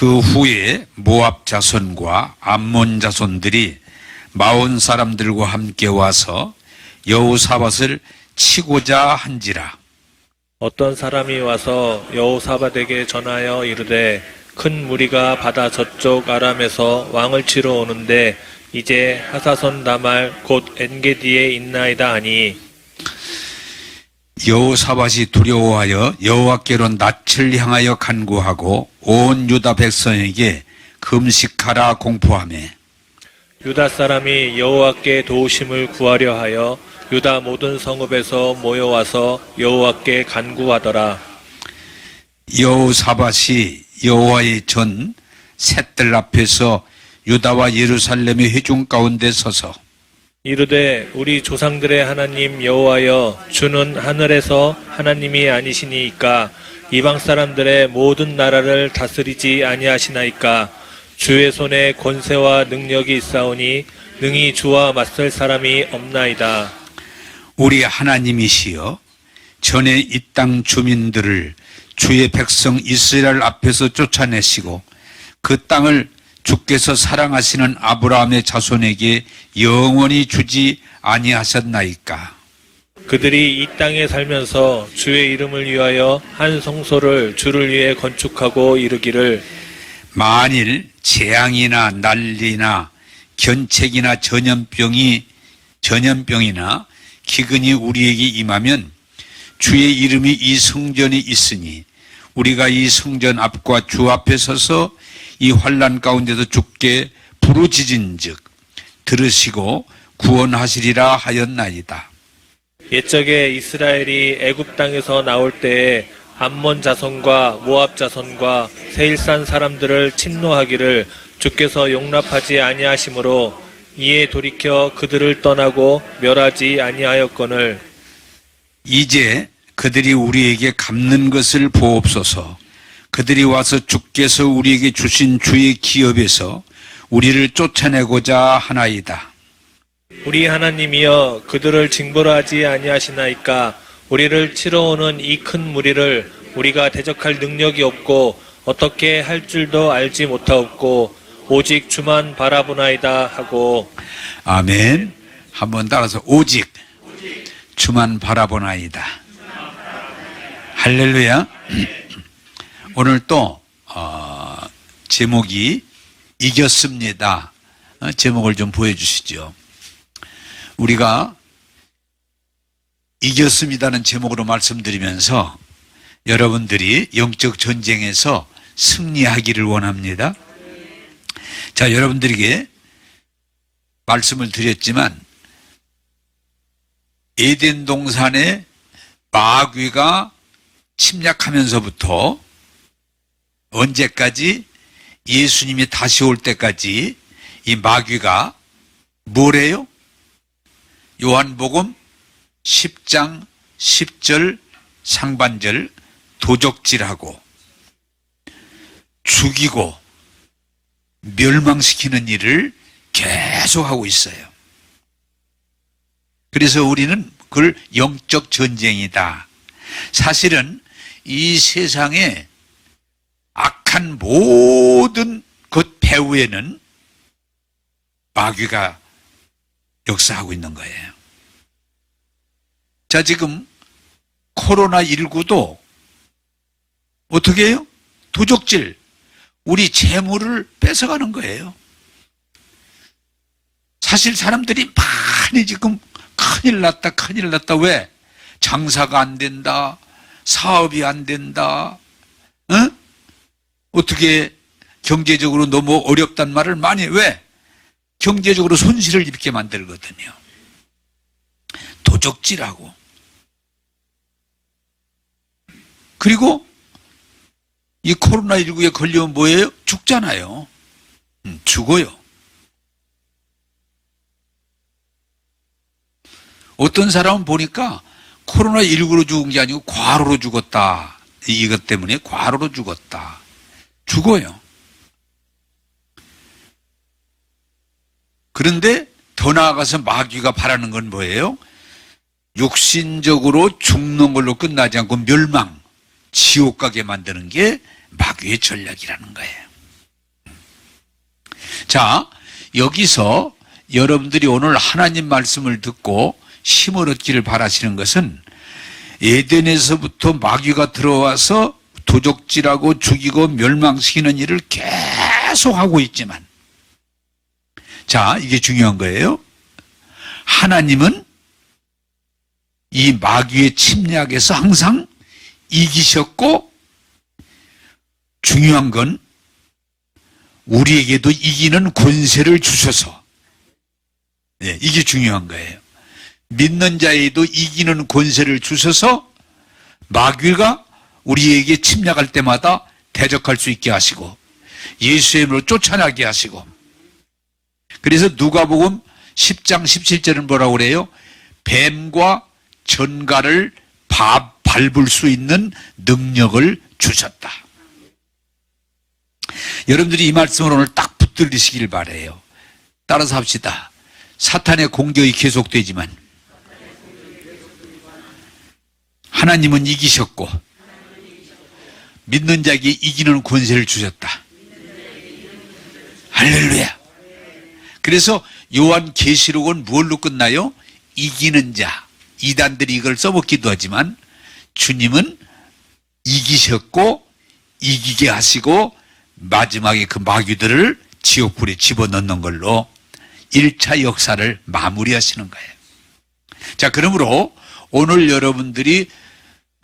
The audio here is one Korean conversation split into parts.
그 후에 모압 자손과 암몬 자손들이 마온 사람들과 함께 와서 여호사밧을 치고자 한지라. 어떤 사람이 와서 여호사밧에게 전하여 이르되 큰 무리가 바다 저쪽 아람에서 왕을 치러 오는데 이제 하사손 다말 곧 엔게디에 있나이다 하니 여호사밧이 두려워하여 여호와께로 낯을 향하여 간구하고 온 유다 백성에게 금식하라 공포하며 유다 사람이 여호와께 도우심을 구하려 하여 유다 모든 성읍에서 모여와서 여호와께 간구하더라. 여호사밧이 여호와의 전 셋들 앞에서 유다와 예루살렘의 회중 가운데 서서 이르되 우리 조상들의 하나님 여호와여 주는 하늘에서 하나님이 아니시니이까 이방 사람들의 모든 나라를 다스리지 아니하시나이까 주의 손에 권세와 능력이 있사오니 능히 주와 맞설 사람이 없나이다. 우리 하나님이시여 전에 이 땅 주민들을 주의 백성 이스라엘 앞에서 쫓아내시고 그 땅을 주께서 사랑하시는 아브라함의 자손에게 영원히 주지 아니하셨나이까. 그들이 이 땅에 살면서 주의 이름을 위하여 한 성소를 주를 위해 건축하고 이르기를 만일 재앙이나 난리나 견책이나 전염병이나 기근이 우리에게 임하면 주의 이름이 이 성전에 있으니 우리가 이 성전 앞과 주 앞에 서서 이 환난 가운데서 주께 부르짖은즉 들으시고 구원하시리라 하였나이다. 옛적에 이스라엘이 애굽 땅에서 나올 때에 암몬 자손과 모압 자손과 세일산 사람들을 침노하기를 주께서 용납하지 아니하시므로 이에 돌이켜 그들을 떠나고 멸하지 아니하였거늘 이제 그들이 우리에게 갚는 것을 보옵소서. 그들이 와서 주께서 우리에게 주신 주의 기업에서 우리를 쫓아내고자 하나이다. 우리 하나님이여 그들을 징벌하지 아니하시나이까 우리를 치러 오는 이 큰 무리를 우리가 대적할 능력이 없고 어떻게 할 줄도 알지 못하옵고 오직 주만 바라보나이다 하고 아멘. 한번 따라서 오직 주만 바라보나이다. 할렐루야. 오늘 또 제목이 이겼습니다. 제목을 좀 보여주시죠. 우리가 이겼습니다는 제목으로 말씀드리면서 여러분들이 영적 전쟁에서 승리하기를 원합니다. 자, 여러분들에게 말씀을 드렸지만 에덴 동산에 마귀가 침략하면서부터 언제까지 예수님이 다시 올 때까지 이 마귀가 뭐래요? 요한복음 10장 10절 상반절 도적질하고 죽이고 멸망시키는 일을 계속하고 있어요. 그래서 우리는 그걸 영적 전쟁이다. 사실은 이 세상에 악한 모든 것 배후에는 마귀가 역사하고 있는 거예요. 자, 지금 코로나19도 어떻게 해요? 도적질, 우리 재물을 뺏어가는 거예요. 사실 사람들이 많이 지금 큰일 났다. 왜? 장사가 안 된다. 사업이 안 된다. 어떻게 경제적으로 너무 어렵단 말을 많이 해. 왜? 경제적으로 손실을 입게 만들거든요. 도적질하고. 그리고 이 코로나19에 걸리면 뭐예요? 죽잖아요. 죽어요. 어떤 사람은 보니까 코로나19로 죽은 게 아니고 과로로 죽었다. 이것 때문에 과로로 죽었다. 죽어요. 그런데 더 나아가서 마귀가 바라는 건 뭐예요? 육신적으로 죽는 걸로 끝나지 않고 멸망, 지옥 가게 만드는 게 마귀의 전략이라는 거예요. 자, 여기서 여러분들이 오늘 하나님 말씀을 듣고 힘을 얻기를 바라시는 것은 에덴에서부터 마귀가 들어와서 도적질하고 죽이고 멸망시키는 일을 계속하고 있지만, 자, 이게 중요한 거예요. 하나님은 이 마귀의 침략에서 항상 이기셨고, 중요한 건 우리에게도 이기는 권세를 주셔서, 네, 이게 중요한 거예요. 믿는 자에도 이기는 권세를 주셔서 마귀가 우리에게 침략할 때마다 대적할 수 있게 하시고 예수의 이름으로 쫓아나게 하시고, 그래서 누가복음 10장 17절은 뭐라고 그래요? 뱀과 전갈을 밟을 수 있는 능력을 주셨다. 여러분들이 이 말씀을 오늘 딱 붙들리시길 바라요. 따라서 합시다. 사탄의 공격이 계속되지만 하나님은 이기셨고 믿는 자에게 이기는 권세를 주셨다. 할렐루야. 그래서 요한계시록은 뭘로 끝나요? 이기는 자. 이단들이 이걸 써먹기도 하지만 주님은 이기셨고 이기게 하시고 마지막에 그 마귀들을 지옥불에 집어넣는 걸로 1차 역사를 마무리하시는 거예요. 자, 그러므로 오늘 여러분들이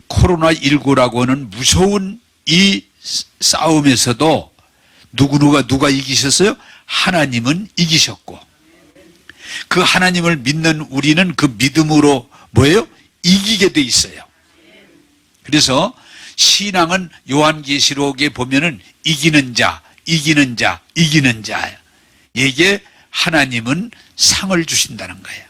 코로나19라고 하는 무서운 이 싸움에서도 누가 이기셨어요? 하나님은 이기셨고, 그 하나님을 믿는 우리는 그 믿음으로 뭐예요? 이기게 돼 있어요. 그래서 신앙은 요한계시록에 보면은 이기는 자, 이기는 자, 이기는 자. 이게 하나님은 상을 주신다는 거예요.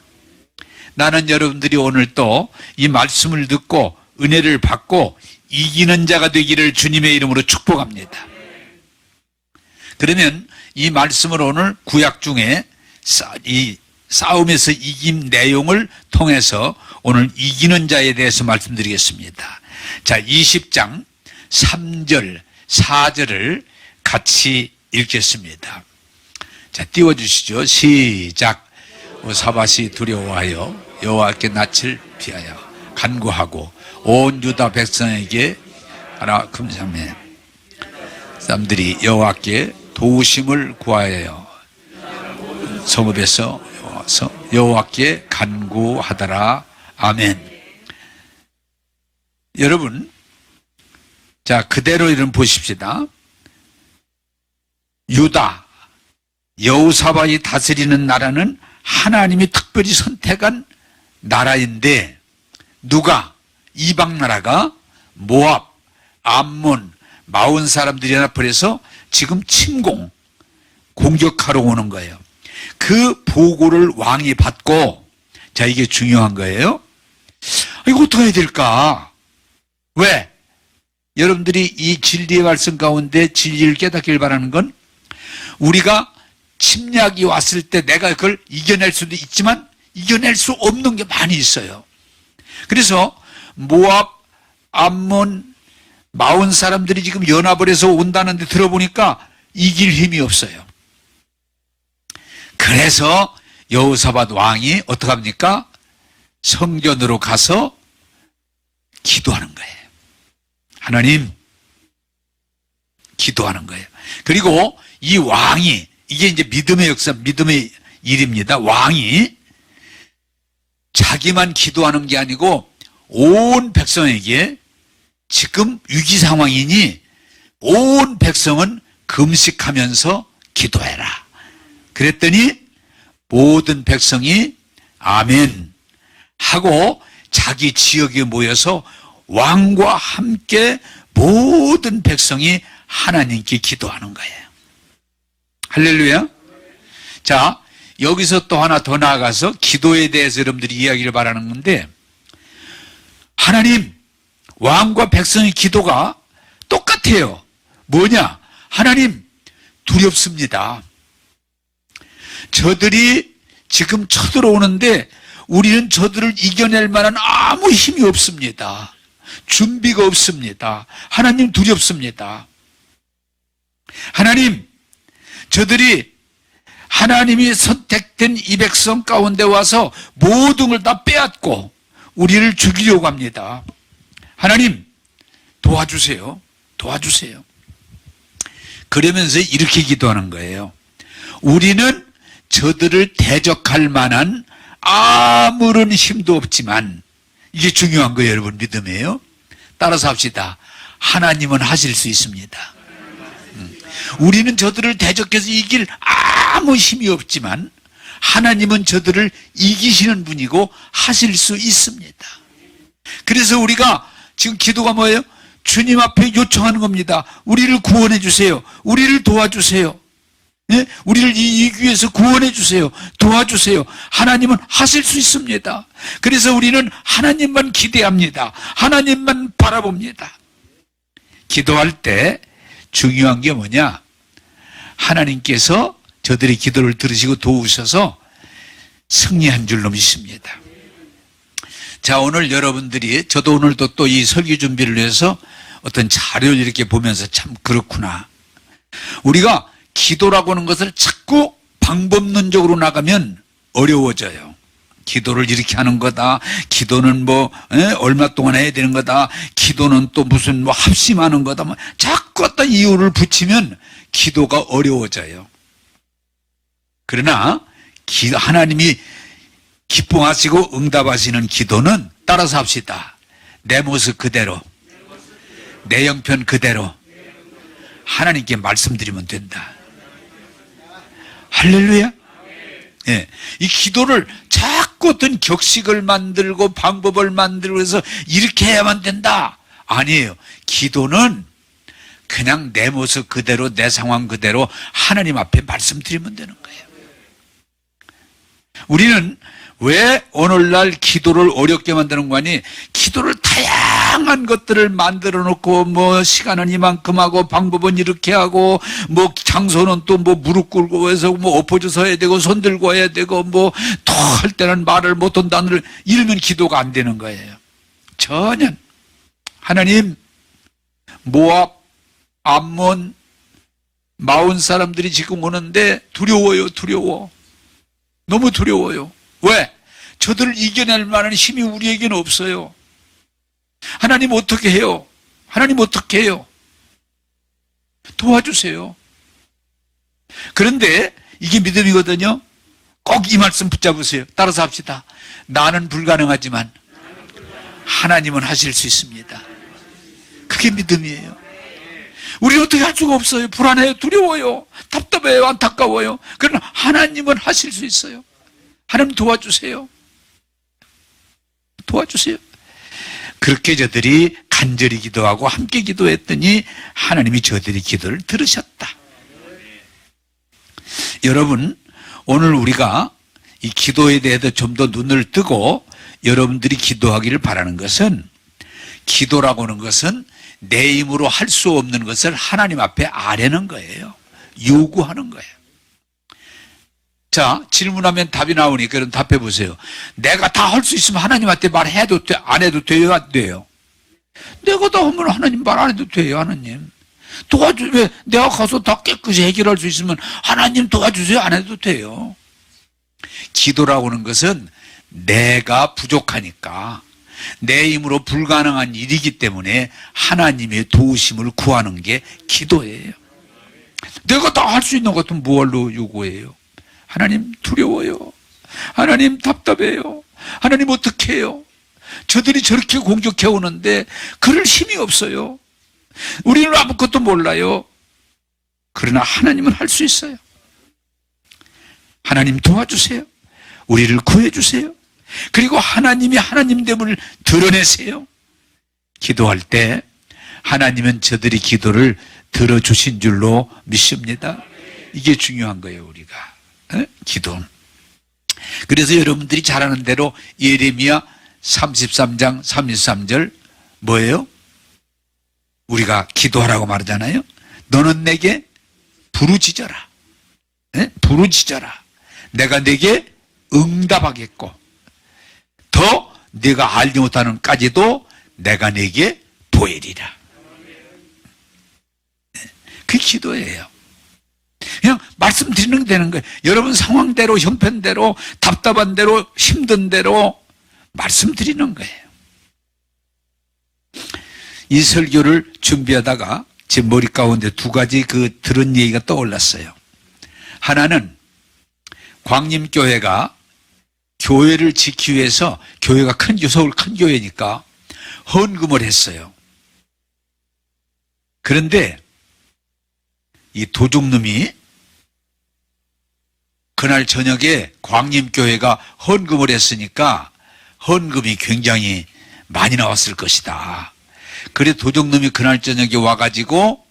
나는 여러분들이 오늘 또 이 말씀을 듣고 은혜를 받고 이기는 자가 되기를 주님의 이름으로 축복합니다. 그러면 이 말씀을 오늘 구약 중에 이 싸움에서 이긴 내용을 통해서 오늘 이기는 자에 대해서 말씀드리겠습니다. 자, 20장 3절, 4절을 같이 읽겠습니다. 자, 띄워주시죠. 시작. 사밧이 두려워하여 여호와께 낯을 피하여 간구하고 온 유다 백성에게 하나 금삼해 사람들이 여호와께 도우심을 구하여 성읍에서 여호와께 간구하더라. 아멘. 여러분, 자, 그대로 이름 보십시다. 유다, 여호사밧이 다스리는 나라는 하나님이 특별히 선택한 나라인데, 누가? 이방 나라가 모압, 암몬, 마온 사람들이 연합해서 지금 공격하러 오는 거예요. 그 보고를 왕이 받고, 자, 이게 중요한 거예요. 이거 어떻게 해야 될까? 왜? 여러분들이 이 진리의 말씀 가운데 진리를 깨닫길 바라는 건, 우리가 침략이 왔을 때 내가 그걸 이겨낼 수도 있지만 이겨낼 수 없는 게 많이 있어요. 그래서 모압, 암몬, 마온 사람들이 지금 연합을 해서 온다는데 들어보니까 이길 힘이 없어요. 그래서 여호사밧 왕이 어떻게 합니까? 성전으로 가서 기도하는 거예요. 하나님, 기도하는 거예요. 그리고 이 왕이, 이게 이제 믿음의 역사, 믿음의 일입니다. 왕이 자기만 기도하는 게 아니고 온 백성에게, 지금 위기 상황이니 온 백성은 금식하면서 기도해라. 그랬더니 모든 백성이 아멘 하고 자기 지역에 모여서 왕과 함께 모든 백성이 하나님께 기도하는 거예요. 할렐루야. 자, 여기서 또 하나 더 나아가서 기도에 대해서 여러분들이 이야기를 바라는 건데, 하나님, 왕과 백성의 기도가 똑같아요. 뭐냐? 하나님, 두렵습니다. 저들이 지금 쳐들어오는데 우리는 저들을 이겨낼 만한 아무 힘이 없습니다. 준비가 없습니다. 하나님, 두렵습니다. 하나님, 저들이 하나님이 선택된 이 백성 가운데 와서 모든 걸 다 빼앗고 우리를 죽이려고 합니다. 하나님 도와주세요. 도와주세요. 그러면서 이렇게 기도하는 거예요. 우리는 저들을 대적할 만한 아무런 힘도 없지만, 이게 중요한 거예요, 여러분. 믿음이에요. 따라서 합시다. 하나님은 하실 수 있습니다. 우리는 저들을 대적해서 이길 아무 힘이 없지만 하나님은 저들을 이기시는 분이고 하실 수 있습니다. 그래서 우리가 지금 기도가 뭐예요? 주님 앞에 요청하는 겁니다. 우리를 구원해 주세요. 우리를 도와주세요. 네? 우리를 이 위기에서 구원해 주세요. 도와주세요. 하나님은 하실 수 있습니다. 그래서 우리는 하나님만 기대합니다. 하나님만 바라봅니다. 기도할 때 중요한 게 뭐냐? 하나님께서 저들의 기도를 들으시고 도우셔서 승리한 줄로 믿습니다. 자, 오늘 여러분들이, 저도 오늘도 또 이 설교 준비를 위해서 어떤 자료를 이렇게 보면서 참 그렇구나. 우리가 기도라고 하는 것을 자꾸 방법론적으로 나가면 어려워져요. 기도를 이렇게 하는 거다. 기도는 얼마 동안 해야 되는 거다. 기도는 또 무슨 합심하는 거다. 자꾸 어떤 이유를 붙이면 기도가 어려워져요. 그러나 하나님이 기뻐하시고 응답하시는 기도는 따라서 합시다. 내 모습 그대로, 내 형편 그대로 하나님께 말씀드리면 된다. 할렐루야. 예, 이 기도를 자꾸 어떤 격식을 만들고 방법을 만들고 해서 이렇게 해야만 된다. 아니에요. 기도는 그냥 내 모습 그대로, 내 상황 그대로 하나님 앞에 말씀드리면 되는 거예요. 우리는 왜 오늘날 기도를 어렵게 만드는 거니? 기도를 다양한 것들을 만들어 놓고, 시간은 이만큼 하고, 방법은 이렇게 하고, 장소는 또 무릎 꿇고 해서 엎어져서 해야 되고, 손 들고 해야 되고, 더 할 때는 말을 못한 단어를 이러면 기도가 안 되는 거예요. 전혀. 하나님, 모압, 암몬, 마온 사람들이 지금 오는데 두려워요, 두려워. 너무 두려워요. 왜? 저들을 이겨낼 만한 힘이 우리에게는 없어요. 하나님 어떻게 해요? 하나님 어떻게 해요? 도와주세요. 그런데 이게 믿음이거든요. 꼭 이 말씀 붙잡으세요. 따라서 합시다. 나는 불가능하지만 하나님은 하실 수 있습니다. 그게 믿음이에요. 우리 어떻게 할 수가 없어요. 불안해요. 두려워요. 답답해요. 안타까워요. 그러나 하나님은 하실 수 있어요. 하나님 도와주세요. 도와주세요. 그렇게 저들이 간절히 기도하고 함께 기도했더니 하나님이 저들의 기도를 들으셨다. 여러분, 오늘 우리가 이 기도에 대해서 좀 더 눈을 뜨고 여러분들이 기도하기를 바라는 것은, 기도라고 하는 것은 내 힘으로 할 수 없는 것을 하나님 앞에 아뢰는 거예요. 요구하는 거예요. 자, 질문하면 답이 나오니까 그럼 답해 보세요. 내가 다 할 수 있으면 하나님한테 말해도 돼? 안 해도 돼요? 안 돼요? 내가 다 하면 하나님 말 안 해도 돼요? 하나님 도와주세요. 내가 가서 다 깨끗이 해결할 수 있으면 하나님 도와주세요. 안 해도 돼요. 기도라고 하는 것은 내가 부족하니까, 내 힘으로 불가능한 일이기 때문에 하나님의 도우심을 구하는 게 기도예요. 내가 다 할 수 있는 것 같으면 뭐하러 요구해요? 하나님 두려워요. 하나님 답답해요. 하나님 어떻게 해요? 저들이 저렇게 공격해 오는데 그럴 힘이 없어요. 우리는 아무것도 몰라요. 그러나 하나님은 할 수 있어요. 하나님 도와주세요. 우리를 구해주세요. 그리고 하나님이 하나님됨을 드러내세요. 기도할 때 하나님은 저들의 기도를 들어주신 줄로 믿습니다. 이게 중요한 거예요, 우리가. 기도. 그래서 여러분들이 잘 아는 대로 예레미야 33장 33절 뭐예요? 우리가 기도하라고 말하잖아요. 너는 내게 부르짖어라. 부르짖어라. 내가 내게 응답하겠고, 더 네가 알지 못하는까지도 내가 네게 보이리라. 그 기도예요. 그냥 말씀드리는 게 되는 거예요. 여러분 상황대로, 형편대로, 답답한 대로, 힘든 대로 말씀드리는 거예요. 이 설교를 준비하다가 제 머리 가운데 두 가지 들은 얘기가 떠올랐어요. 하나는 광림교회가 교회를 지키기 위해서, 교회가 서울 큰 교회니까 헌금을 했어요. 그런데 이 도둑놈이 그날 저녁에 광림교회가 헌금을 했으니까 헌금이 굉장히 많이 나왔을 것이다. 그래 도둑놈이 그날 저녁에 와가지고,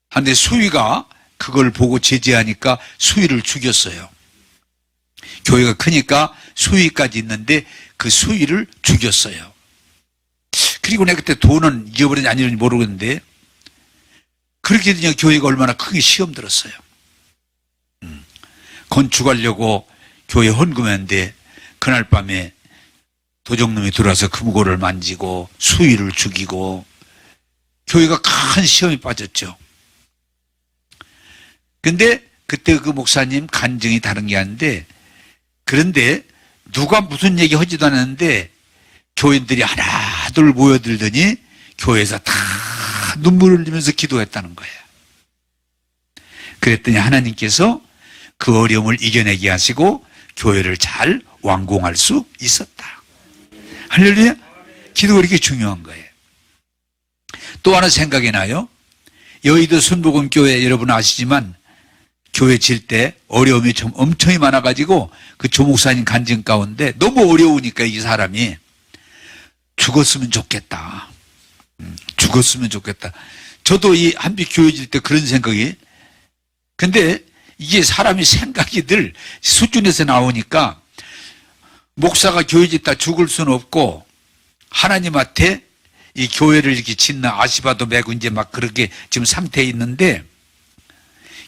한데 수위가 그걸 보고 제지하니까 수위를 죽였어요. 교회가 크니까 수위까지 있는데 그 수위를 죽였어요. 그리고 내가 그때 돈은 잊어버렸는지 안 잃었는지 모르겠는데, 그렇게 되니 교회가 얼마나 크게 시험 들었어요. 건축하려고 교회 헌금했는데 그날 밤에 도적놈이 들어와서 금고를 만지고 수위를 죽이고 교회가 큰 시험에 빠졌죠. 근데 그때 그 목사님 간증이 다른 게 아닌데, 그런데 누가 무슨 얘기 하지도 않았는데 교인들이 하나둘 모여들더니 교회에서 다 눈물을 흘리면서 기도했다는 거예요. 그랬더니 하나님께서 그 어려움을 이겨내게 하시고 교회를 잘 완공할 수 있었다. 할렐루야. 기도가 이렇게 중요한 거예요. 또 하나 생각이 나요. 여의도 순복음교회 여러분 아시지만 교회 질 때 어려움이 좀 엄청이 많아가지고 그 조목사님 간증 가운데 너무 어려우니까 이 사람이 죽었으면 좋겠다. 죽었으면 좋겠다. 저도 이 한빛 교회 질 때 그런 생각이, 근데 이게 사람이 생각이 늘 수준에서 나오니까 목사가 교회 짓다 죽을 수는 없고 하나님한테 이 교회를 이렇게 짓나 아시바도 메고 이제 막 그렇게 지금 상태에 있는데,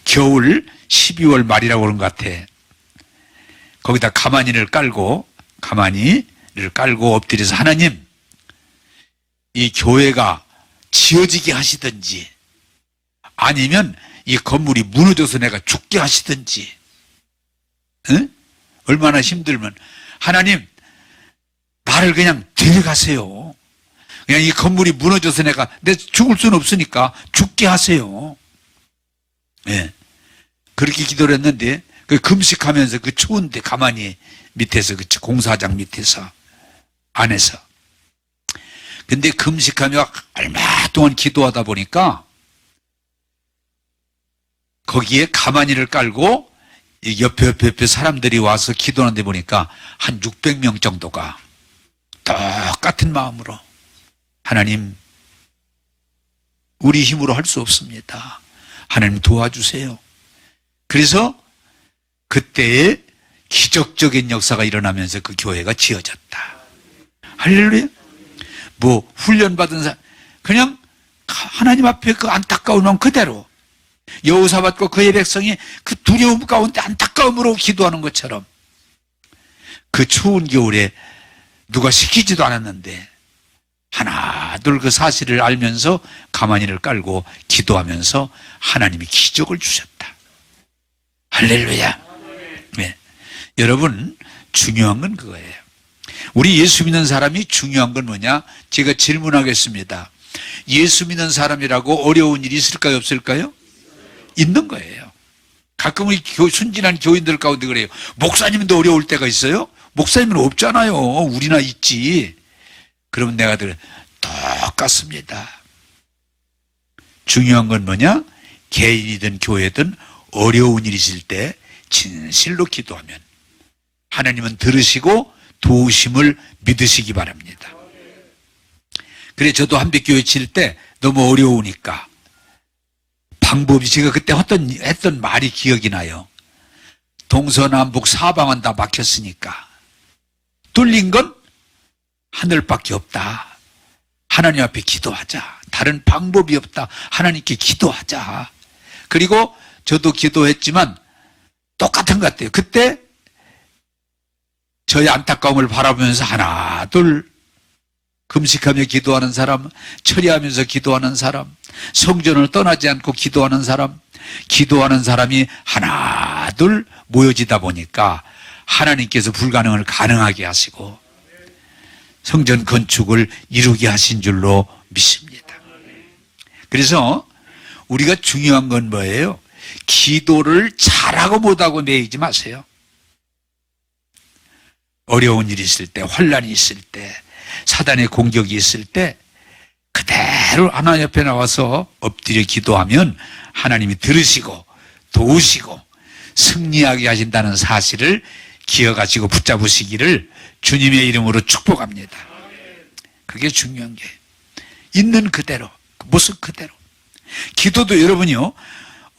겨울 12월 말이라고 그런 것 같아. 거기다 가마니를 깔고 엎드려서 하나님, 이 교회가 지어지게 하시든지 아니면 이 건물이 무너져서 내가 죽게 하시든지, 응? 얼마나 힘들면 하나님 나를 그냥 데려가세요. 그냥 이 건물이 무너져서 내가 죽을 수는 없으니까 죽게 하세요. 예. 그렇게 기도를 했는데, 그 금식하면서 그 추운데 가만히 밑에서, 그 공사장 밑에서, 안에서. 근데 금식하며 얼마 동안 기도하다 보니까 거기에 가마니를 깔고 옆에 사람들이 와서 기도하는 데 보니까 한 600명 정도가 똑같은 마음으로 하나님, 우리 힘으로 할 수 없습니다. 하나님 도와주세요. 그래서 그때에 기적적인 역사가 일어나면서 그 교회가 지어졌다. 할렐루야. 뭐 훈련받은 사람, 그냥 하나님 앞에 그 안타까운 마음 그대로, 여호사밧과 그의 백성이 그 두려움 가운데 안타까움으로 기도하는 것처럼, 그 추운 겨울에 누가 시키지도 않았는데 하나둘 그 사실을 알면서 가마니를 깔고 기도하면서 하나님이 기적을 주셨다. 할렐루야. 네. 여러분, 중요한 건 그거예요. 우리 예수 믿는 사람이 중요한 건 뭐냐? 제가 질문하겠습니다. 예수 믿는 사람이라고 어려운 일이 있을까요, 없을까요? 있는 거예요. 가끔은 순진한 교인들 가운데 그래요. 목사님도 어려울 때가 있어요? 목사님은 없잖아요. 우리나 있지. 그러면 내가 똑같습니다. 중요한 건 뭐냐? 개인이든 교회든 어려운 일이 있을 때 진실로 기도하면 하나님은 들으시고 도우심을 믿으시기 바랍니다. 그래, 저도 한빛교회 칠 때 너무 어려우니까 방법이, 제가 그때 했던 말이 기억이 나요. 동서남북 사방은 다 막혔으니까 뚫린 건 하늘밖에 없다. 하나님 앞에 기도하자. 다른 방법이 없다. 하나님께 기도하자. 그리고 저도 기도했지만 똑같은 것 같아요. 그때 저의 안타까움을 바라보면서 하나 둘 금식하며 기도하는 사람, 처리하면서 기도하는 사람, 성전을 떠나지 않고 기도하는 사람, 기도하는 사람이 하나 둘 모여지다 보니까 하나님께서 불가능을 가능하게 하시고 성전 건축을 이루게 하신 줄로 믿습니다. 그래서 우리가 중요한 건 뭐예요? 기도를 잘하고 못하고 매이지 마세요. 어려운 일이 있을 때, 환난이 있을 때, 사단의 공격이 있을 때 그대로 하나님 옆에 나와서 엎드려 기도하면 하나님이 들으시고 도우시고 승리하게 하신다는 사실을 기억하시고 붙잡으시기를 주님의 이름으로 축복합니다. 그게 중요한 게 있는 그대로, 모습 그대로. 기도도 여러분이요,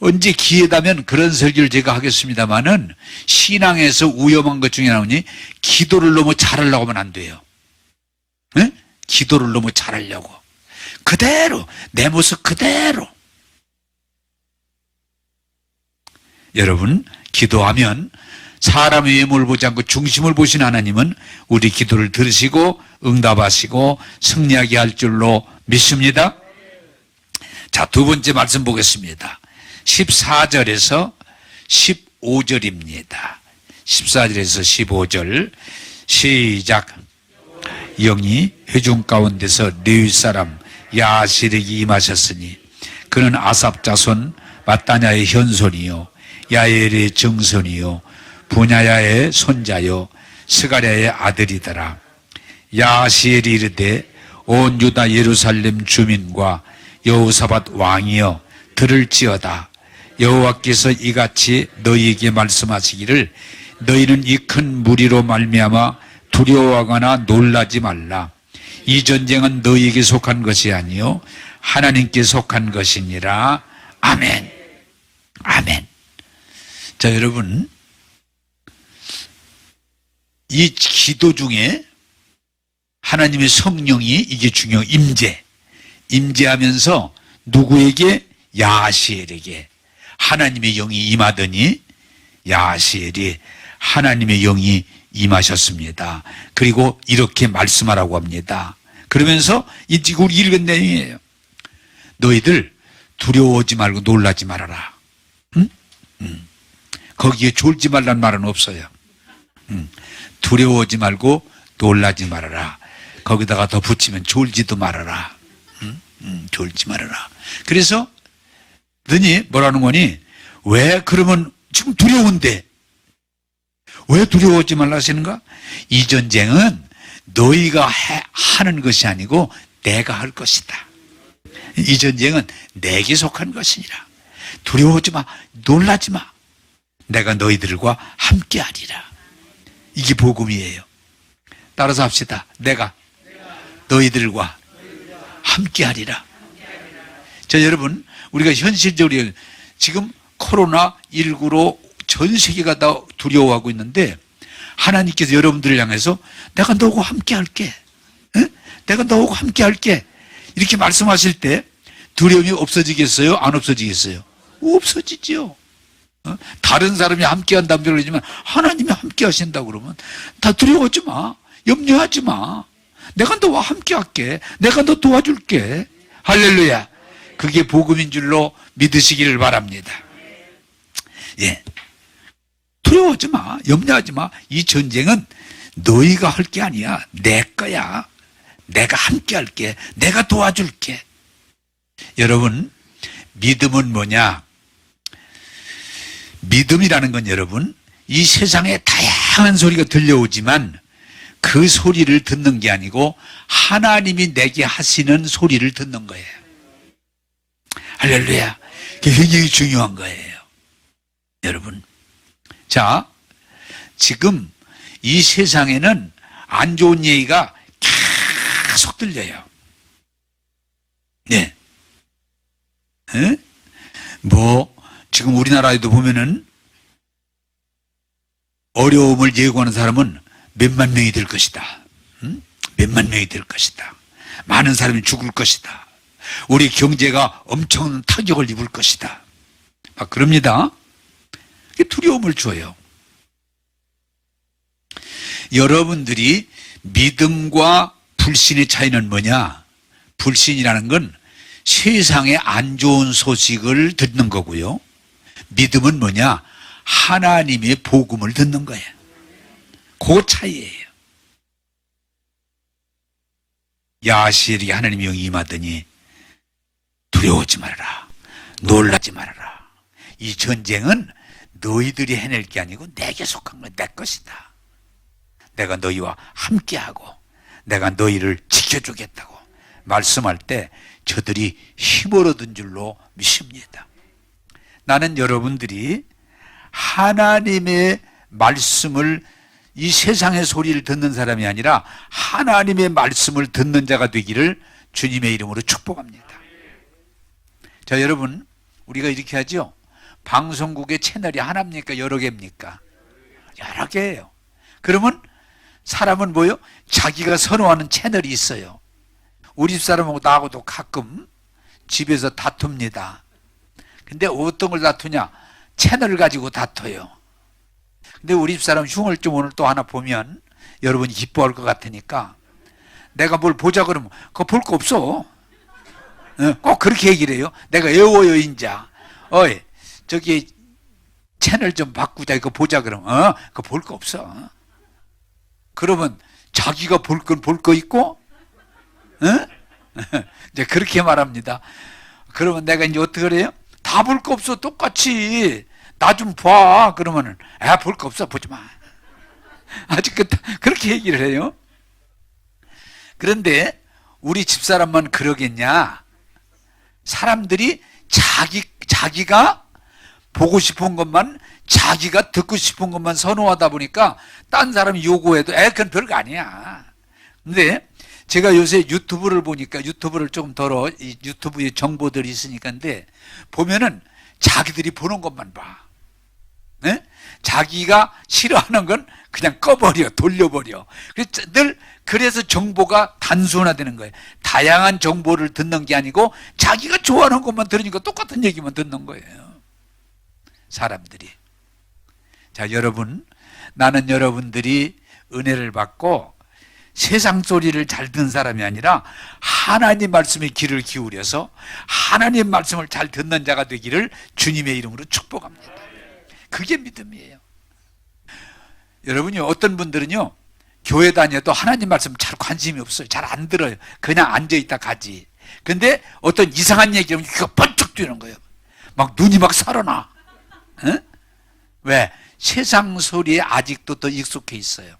언제 기회 되면 그런 설교를 제가 하겠습니다마는 신앙에서 위험한 것 중에 하나는 기도를 너무 잘하려고 하면 안 돼요. 네? 기도를 너무 잘하려고. 그대로, 내 모습 그대로. 여러분, 기도하면 사람의 외모를 보지 않고 중심을 보시는 하나님은 우리 기도를 들으시고 응답하시고 승리하게 할 줄로 믿습니다. 자, 두 번째 말씀 보겠습니다. 14절에서 15절입니다. 14절에서 15절 시작. 영이 회중 가운데서 레위 사람 야시렉이 임하셨으니 그는 아삽 자손 마따냐의 현손이요 야엘의 증손이요 분야야의 손자요 스가랴의 아들이더라. 야시엘이 이르되 온 유다 예루살렘 주민과 여호사밧 왕이여 들을지어다. 여호와께서 이같이 너희에게 말씀하시기를 너희는 이 큰 무리로 말미암아 두려워하거나 놀라지 말라. 이 전쟁은 너희에게 속한 것이 아니요 하나님께 속한 것이니라. 아멘. 아멘. 자, 여러분, 이 기도 중에 하나님의 성령이 이게 중요해요. 임재하면서 누구에게? 야시엘에게 하나님의 영이 임하더니 야시엘이 하나님의 영이 임하셨습니다. 그리고 이렇게 말씀하라고 합니다. 그러면서 이 지금 우리 읽은 내용이에요. 너희들 두려워하지 말고 놀라지 말아라. 거기에 졸지 말란 말은 없어요. 두려워하지 말고 놀라지 말아라. 거기다가 더 붙이면 졸지도 말아라. 졸지 말아라. 그래서 너니 뭐라는 거니? 왜 그러면 지금 두려운데 왜 두려워하지 말라 하시는가? 이 전쟁은 너희가 하는 것이 아니고 내가 할 것이다. 이 전쟁은 내게 속한 것이니라. 두려워하지 마, 놀라지 마. 내가 너희들과 함께 하리라. 이게 복음이에요. 따라서 합시다. 내가 너희들과 함께 하리라. 자, 여러분, 우리가 현실적으로 지금 코로나19로 전 세계가 다 두려워하고 있는데 하나님께서 여러분들을 향해서 내가 너하고 함께 할게. 에? 내가 너하고 함께 할게. 이렇게 말씀하실 때 두려움이 없어지겠어요? 안 없어지겠어요? 없어지죠. 다른 사람이 함께 한다면 그러지만 하나님이 함께 하신다고 그러면 다 두려워하지 마. 염려하지 마. 내가 너와 함께 할게. 내가 너 도와줄게. 할렐루야. 그게 복음인 줄로 믿으시기를 바랍니다. 예. 두려워하지 마. 염려하지 마. 이 전쟁은 너희가 할 게 아니야. 내 거야. 내가 함께 할게. 내가 도와줄게. 여러분, 믿음은 뭐냐? 믿음이라는 건 여러분, 이 세상에 다양한 소리가 들려오지만 그 소리를 듣는 게 아니고 하나님이 내게 하시는 소리를 듣는 거예요. 할렐루야. 그게 굉장히 중요한 거예요. 여러분. 자, 지금 이 세상에는 안 좋은 얘기가 계속 들려요. 네. 에? 지금 우리나라에도 보면은 어려움을 예고하는 사람은 몇만 명이 될 것이다. 몇만 명이 될 것이다. 많은 사람이 죽을 것이다. 우리 경제가 엄청난 타격을 입을 것이다. 막 그럽니다. 두려움을 줘요. 여러분들이 믿음과 불신의 차이는 뭐냐? 불신이라는 건 세상에 안 좋은 소식을 듣는 거고요. 믿음은 뭐냐? 하나님의 복음을 듣는 거예요. 그 차이예요. 야시엘에게 하나님의 영이 임하더니 두려워하지 말아라. 놀라지 말아라. 이 전쟁은 너희들이 해낼 게 아니고 내게 속한 건 내 것이다. 내가 너희와 함께하고 내가 너희를 지켜주겠다고 말씀할 때 저들이 힘을 얻은 줄로 믿습니다. 나는 여러분들이 하나님의 말씀을 이 세상의 소리를 듣는 사람이 아니라 하나님의 말씀을 듣는 자가 되기를 주님의 이름으로 축복합니다. 자, 여러분, 우리가 이렇게 하죠. 방송국의 채널이 하나입니까? 여러 개입니까? 여러 개예요. 그러면 사람은 뭐요? 자기가 선호하는 채널이 있어요. 우리 집사람하고 나하고도 가끔 집에서 다툽니다. 근데 어떤 걸 다투냐? 채널을 가지고 다퉈요. 근데 우리 집사람 흉을 좀 오늘 또 하나 보면 여러분이 기뻐할 것 같으니까 내가 뭘 보자 그러면 그거 볼 거 없어. 꼭 그렇게 얘기를 해요. 내가 애워요 인자. 어이 저기 채널 좀 바꾸자 이거 보자 그러면 그거 볼 거 없어. 그러면 자기가 볼 건 볼 거 있고 이제 그렇게 말합니다. 그러면 내가 이제 어떻게 그래요? 다 볼 거 없어. 똑같이 나 좀 봐. 그러면은 볼 거 없어. 보지 마. 아직 그렇게 얘기를 해요. 그런데 우리 집사람만 그러겠냐? 사람들이 자기가 보고 싶은 것만, 자기가 듣고 싶은 것만 선호하다 보니까 딴 사람이 요구해도 그건 별거 아니야. 근데 제가 요새 유튜브를 보니까 유튜브를 조금 덜어 이 유튜브에 정보들이 있으니까 근데 보면은 자기들이 보는 것만 봐. 네? 자기가 싫어하는 건 그냥 꺼버려, 돌려버려. 그래서 정보가 단순화되는 거예요. 다양한 정보를 듣는 게 아니고 자기가 좋아하는 것만 들으니까 똑같은 얘기만 듣는 거예요. 사람들이. 자, 여러분, 나는 여러분들이 은혜를 받고 세상 소리를 잘 듣는 사람이 아니라 하나님 말씀에 귀를 기울여서 하나님 말씀을 잘 듣는 자가 되기를 주님의 이름으로 축복합니다. 그게 믿음이에요. 여러분이 어떤 분들은요 교회 다녀도 하나님 말씀 잘 관심이 없어요. 잘 안 들어요. 그냥 앉아있다 가지. 근데 어떤 이상한 얘기하면 귀가 번쩍 뛰는 거예요. 막 눈이 막 살아나. 왜? 세상 소리에 아직도 더 익숙해 있어요.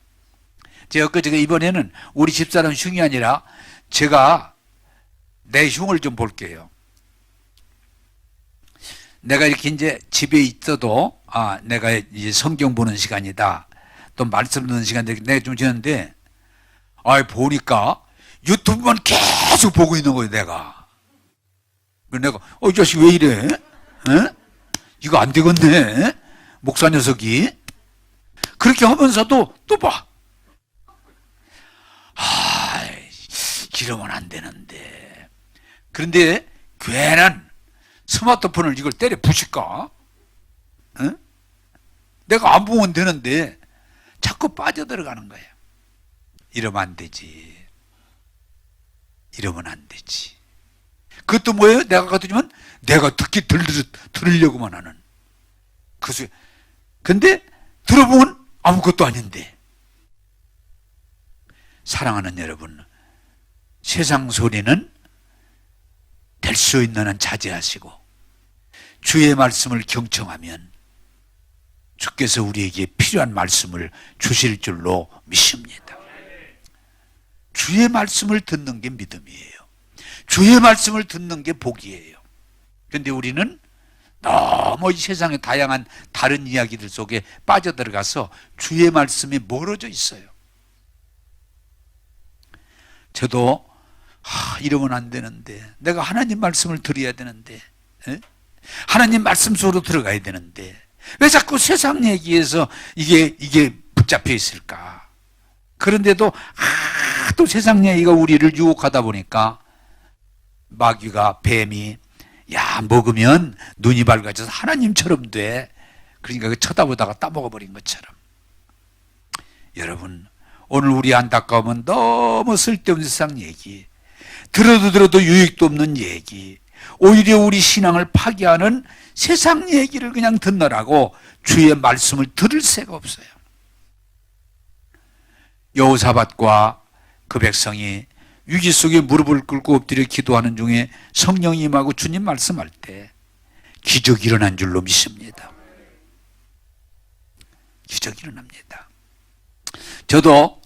제가 이번에는 우리 집사람 흉이 아니라 제가 내 흉을 좀 볼게요. 내가 이렇게 이제 집에 있어도 내가 이제 성경 보는 시간이다. 또 말씀 듣는 시간인데 내가 좀 지났는데 보니까 유튜브만 계속 보고 있는 거예요, 내가. 내가 이 자식 왜 이래? 이거 안 되겠네. 목사 녀석이. 그렇게 하면서도 또 봐. 이러면 안 되는데. 그런데 괜한 스마트폰을 이걸 때려 부실까? 내가 안 보면 되는데 자꾸 빠져들어가는 거예요. 이러면 안 되지. 이러면 안 되지. 그것도 뭐예요? 내가 가르치면 내가 들으려고만 하는. 근데 들어보면 아무것도 아닌데. 사랑하는 여러분, 세상 소리는 될 수 있는 한 자제하시고 주의 말씀을 경청하면 주께서 우리에게 필요한 말씀을 주실 줄로 믿습니다. 주의 말씀을 듣는 게 믿음이에요. 주의 말씀을 듣는 게 복이에요. 그런데 우리는 너무 이 세상의 다양한 다른 이야기들 속에 빠져들어가서 주의 말씀에 멀어져 있어요. 저도 이러면 안 되는데, 내가 하나님 말씀을 들어야 되는데, 하나님 말씀 속으로 들어가야 되는데 왜 자꾸 세상 얘기에서 이게 붙잡혀 있을까? 그런데도 또 세상 얘기가 우리를 유혹하다 보니까 마귀가, 뱀이 먹으면 눈이 밝아져서 하나님처럼 돼. 그러니까 쳐다보다가 따먹어버린 것처럼. 여러분, 오늘 우리 안타까움은 너무 쓸데없는 세상 얘기, 들어도 유익도 없는 얘기, 오히려 우리 신앙을 파괴하는 세상 얘기를 그냥 듣느라고 주의 말씀을 들을 새가 없어요. 여호사밧과 그 백성이 위기 속에 무릎을 꿇고 엎드려 기도하는 중에 성령이 임하고 주님 말씀할 때 기적이 일어난 줄로 믿습니다. 기적이 일어납니다. 저도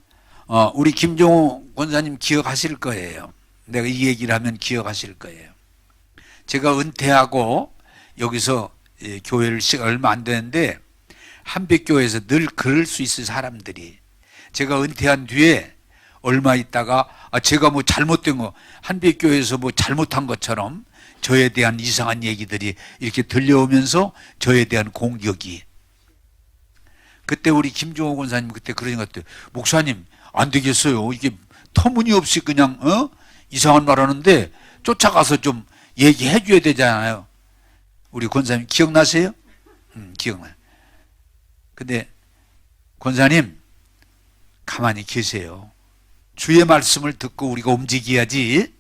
우리 김종호 권사님 기억하실 거예요. 내가 이 얘기를 하면 기억하실 거예요. 제가 은퇴하고 여기서 교회를 얼마 안 되는데 한빛교회에서 늘 그럴 수 있을 사람들이 제가 은퇴한 뒤에 얼마 있다가 제가 뭐 잘못된 거 한빛교회에서 뭐 잘못한 것처럼 저에 대한 이상한 얘기들이 이렇게 들려오면서 저에 대한 공격이, 그때 우리 김종호 권사님 그때 그러는 것 같아요. 목사님 안 되겠어요. 이게 터무니없이 그냥 이상한 말 하는데 쫓아가서 좀 얘기해 줘야 되잖아요. 우리 권사님 기억나세요? 기억나요. 근데 권사님 가만히 계세요. 주의 말씀을 듣고 우리가 움직여야지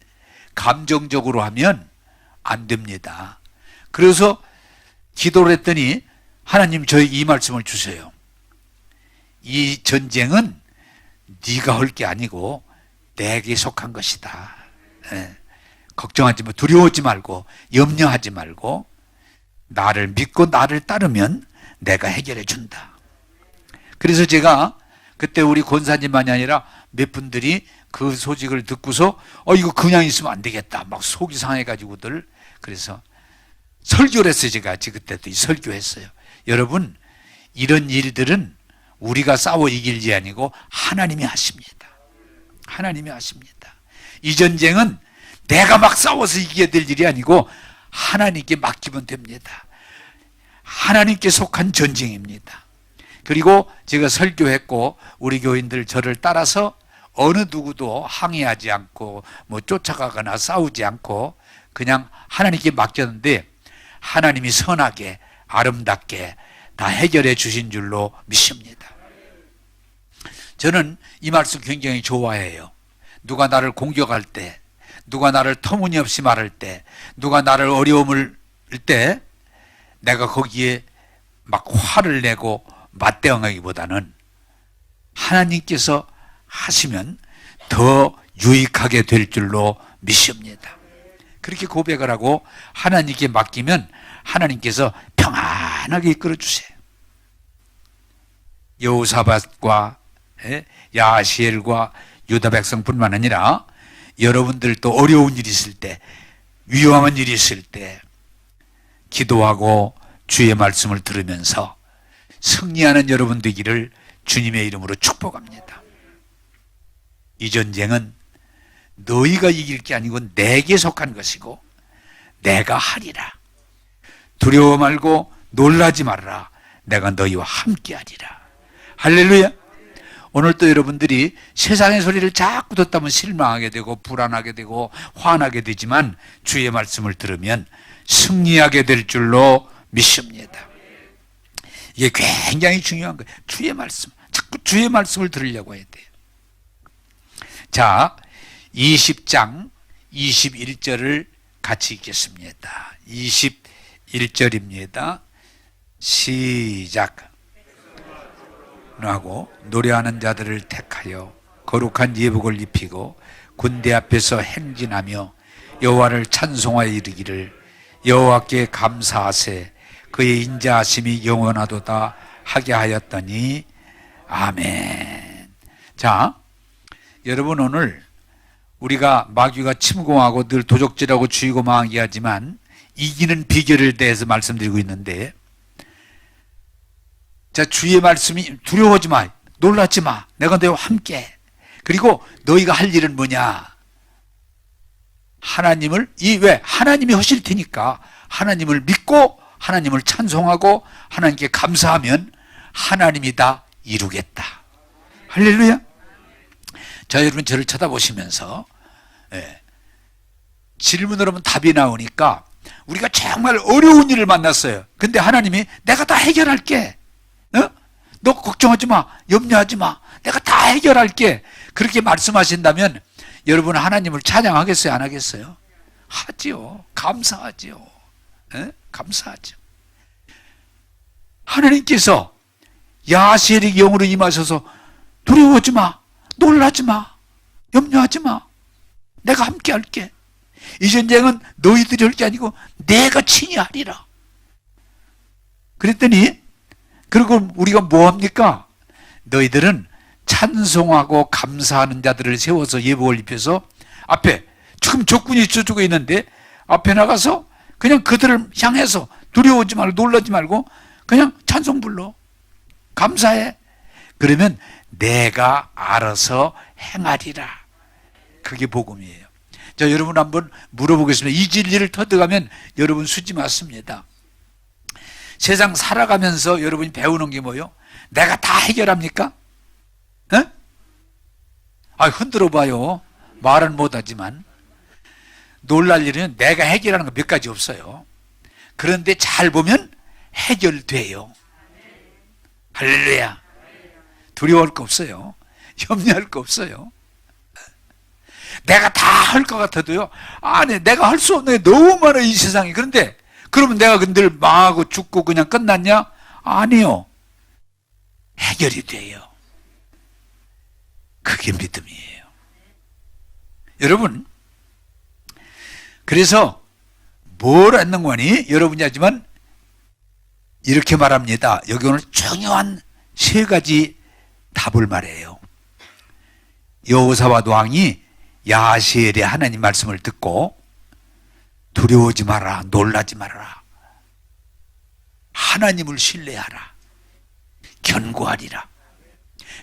감정적으로 하면 안 됩니다. 그래서 기도를 했더니 하나님 저에게 이 말씀을 주세요. 이 전쟁은 네가 할 게 아니고 내게 속한 것이다. 걱정하지 마, 두려워하지 말고 염려하지 말고 나를 믿고 나를 따르면 내가 해결해 준다. 그래서 제가 그때 우리 권사님만이 아니라 몇 분들이 그 소식을 듣고서 이거 그냥 있으면 안 되겠다 막 속이 상해가지고들, 그래서 설교를 했어요. 제가 그때도 설교했어요. 여러분, 이런 일들은 우리가 싸워 이길 일이 아니고 하나님이 하십니다. 하나님이 하십니다. 이 전쟁은 내가 막 싸워서 이겨야 될 일이 아니고 하나님께 맡기면 됩니다. 하나님께 속한 전쟁입니다. 그리고 제가 설교했고 우리 교인들 저를 따라서 어느 누구도 항의하지 않고 뭐 쫓아가거나 싸우지 않고 그냥 하나님께 맡겼는데 하나님이 선하게 아름답게 다 해결해 주신 줄로 믿습니다. 저는 이 말씀 굉장히 좋아해요. 누가 나를 공격할 때, 누가 나를 터무니없이 말할 때, 누가 나를 어려움을 때 내가 거기에 막 화를 내고 맞대응하기보다는 하나님께서 하시면 더 유익하게 될 줄로 믿습니다. 그렇게 고백을 하고 하나님께 맡기면 하나님께서 평안하게 이끌어 주세요. 여호사밧과 야하시엘과 유다 백성뿐만 아니라 여러분들도 어려운 일이 있을 때, 위험한 일이 있을 때 기도하고 주의 말씀을 들으면서 승리하는 여러분 되기를 주님의 이름으로 축복합니다. 이 전쟁은 너희가 이길 게 아니고 내게 속한 것이고 내가 하리라. 두려워 말고 놀라지 말라. 내가 너희와 함께 하리라. 할렐루야. 오늘 또 여러분들이 세상의 소리를 자꾸 듣다면 실망하게 되고 불안하게 되고 화나게 되지만 주의 말씀을 들으면 승리하게 될 줄로 믿습니다. 이게 굉장히 중요한 거예요. 주의 말씀. 자꾸 주의 말씀을 들으려고 해야 돼요. 자, 20장 21절을 같이 읽겠습니다. 21절입니다. 시작. 하고 노래하는 자들을 택하여 거룩한 예복을 입히고 군대 앞에서 행진하며 여호와를 찬송하여 이르기를 여호와께 감사하세 그의 인자하심이 영원하도다 하게 하였더니 아멘. 자, 여러분, 오늘 우리가 마귀가 침공하고 늘 도적질하고 죽이고 망하게 하지만 이기는 비결에 대해서 말씀드리고 있는데, 자, 주의 말씀이 두려워하지 마, 놀라지 마, 내가 너희와 함께. 그리고 너희가 할 일은 뭐냐? 하나님을 왜 하나님이 하실 테니까 하나님을 믿고 하나님을 찬송하고 하나님께 감사하면 하나님이 다 이루겠다. 할렐루야. 자, 여러분 저를 쳐다보시면서 질문을 하면 답이 나오니까 우리가 정말 어려운 일을 만났어요. 근데 하나님이 내가 다 해결할게. 너 걱정하지 마. 염려하지 마. 내가 다 해결할게. 그렇게 말씀하신다면 여러분 하나님을 찬양하겠어요? 안 하겠어요? 하지요. 감사하지요. 예? 감사하죠. 하나님께서 야세엘의 영으로 임하셔서 두려워하지 마, 놀라지 마, 염려하지 마, 내가 함께 할게. 이 전쟁은 너희들이 할 게 아니고 내가 친히 하리라. 그랬더니 그리고 우리가 뭐 합니까? 너희들은 찬송하고 감사하는 자들을 세워서 예복을 입혀서 앞에 지금 적군이 저쪽에 있는데 앞에 나가서 그냥 그들을 향해서 두려워하지 말고 놀라지 말고 그냥 찬송 불러. 감사해. 그러면 내가 알아서 행하리라. 그게 복음이에요. 자, 여러분 한번 물어보겠습니다. 이 진리를 터득하면 여러분 수지 맞습니다. 세상 살아가면서 여러분이 배우는 게 뭐요? 내가 다 해결합니까? 에? 흔들어 봐요. 말은 못하지만. 놀랄 일은 내가 해결하는 거 몇 가지 없어요. 그런데 잘 보면 해결돼요. 할렐루야. 두려워할 거 없어요. 염려할 거 없어요. 내가 다 할 것 같아도요. 아니, 내가 할 수 없는 게 너무 많아, 이 세상에. 그런데 그러면 내가 늘 망하고 죽고 그냥 끝났냐? 아니요. 해결이 돼요. 그게 믿음이에요. 여러분, 그래서 뭘 했는 거니? 여러분이 하지만 이렇게 말합니다. 여기 오늘 중요한 세 가지 답을 말해요. 여호사밧 왕이 야세엘의 하나님 말씀을 듣고 두려워하지 마라, 놀라지 말아라, 하나님을 신뢰하라, 견고하리라.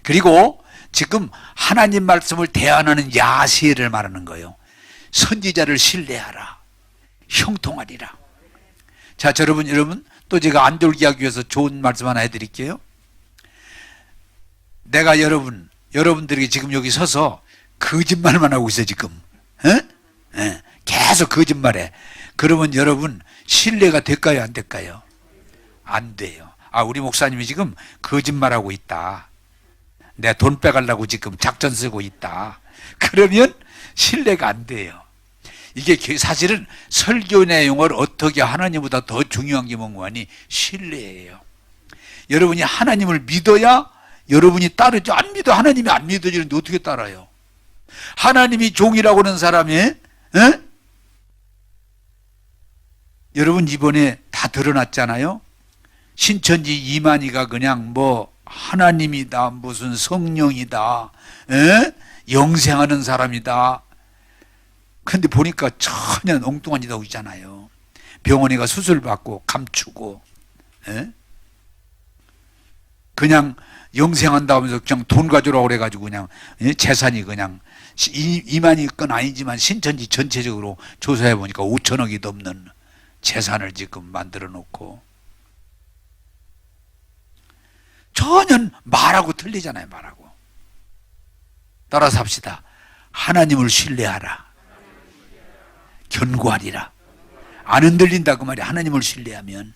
그리고 지금 하나님 말씀을 대안하는 야세엘을 말하는 거예요. 선지자를 신뢰하라, 형통하리라. 자, 여러분 또 제가 안 졸게 하기 위해서 좋은 말씀 하나 해드릴게요. 내가 여러분들에게 지금 여기 서서 거짓말만 하고 있어 지금. 계속 거짓말해. 그러면 여러분 신뢰가 될까요, 안 될까요? 안 돼요. 우리 목사님이 지금 거짓말하고 있다, 내 돈 빼가려고 지금 작전 쓰고 있다, 그러면 신뢰가 안 돼요. 이게 사실은 설교 내용을 어떻게 하나님보다 더 중요한 게 뭔가니 신뢰예요. 여러분이 하나님을 믿어야 여러분이 따르죠. 안 믿어. 하나님이 안 믿어지는데 어떻게 따라요? 하나님이 종이라고 하는 사람이 여러분 이번에 다 드러났잖아요. 신천지 이만희가 그냥 뭐 하나님이다, 무슨 성령이다, 영생하는 사람이다. 근데 보니까 전혀 엉뚱한 짓 하고 있잖아요. 병원에 가 수술 받고 감추고, 그냥 영생한다 하면서 그냥 돈 가져오라고 그래가지고 그냥 재산이 그냥 이만희 건 아니지만 신천지 전체적으로 조사해 보니까 5천억이 넘는 재산을 지금 만들어 놓고, 전혀 말하고 틀리잖아요. 말하고. 따라서 합시다. 하나님을 신뢰하라, 견고하리라. 안 흔들린다 그 말이야. 하나님을 신뢰하면.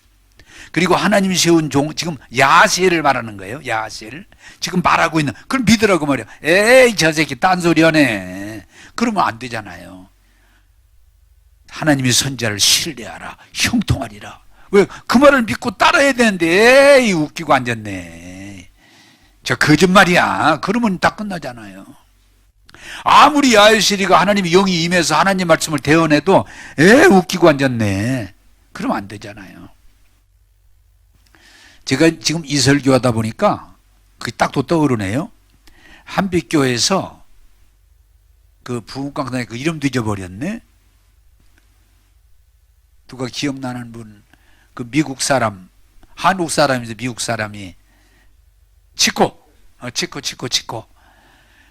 그리고 하나님이 세운 종, 지금 야세엘을 말하는 거예요. 야세엘. 지금 말하고 있는, 그걸 믿으라고 말이야. 에이, 저 새끼 딴소리 하네. 그러면 안 되잖아요. 하나님의 선지자를 신뢰하라, 형통하리라. 왜? 그 말을 믿고 따라야 되는데, 에이, 웃기고 앉았네. 저 거짓말이야. 그러면 다 끝나잖아요. 아무리 야세엘이가 하나님의 영이 임해서 하나님 말씀을 대언해도, 에이, 웃기고 앉았네. 그러면 안 되잖아요. 제가 지금 이 설교하다 보니까 그게 딱 또 떠오르네요. 한빛교회에서 그 부흥강단에 그 이름도 잊어버렸네. 누가 기억나는 분, 그 미국 사람, 한국 사람이죠. 미국 사람이 치코.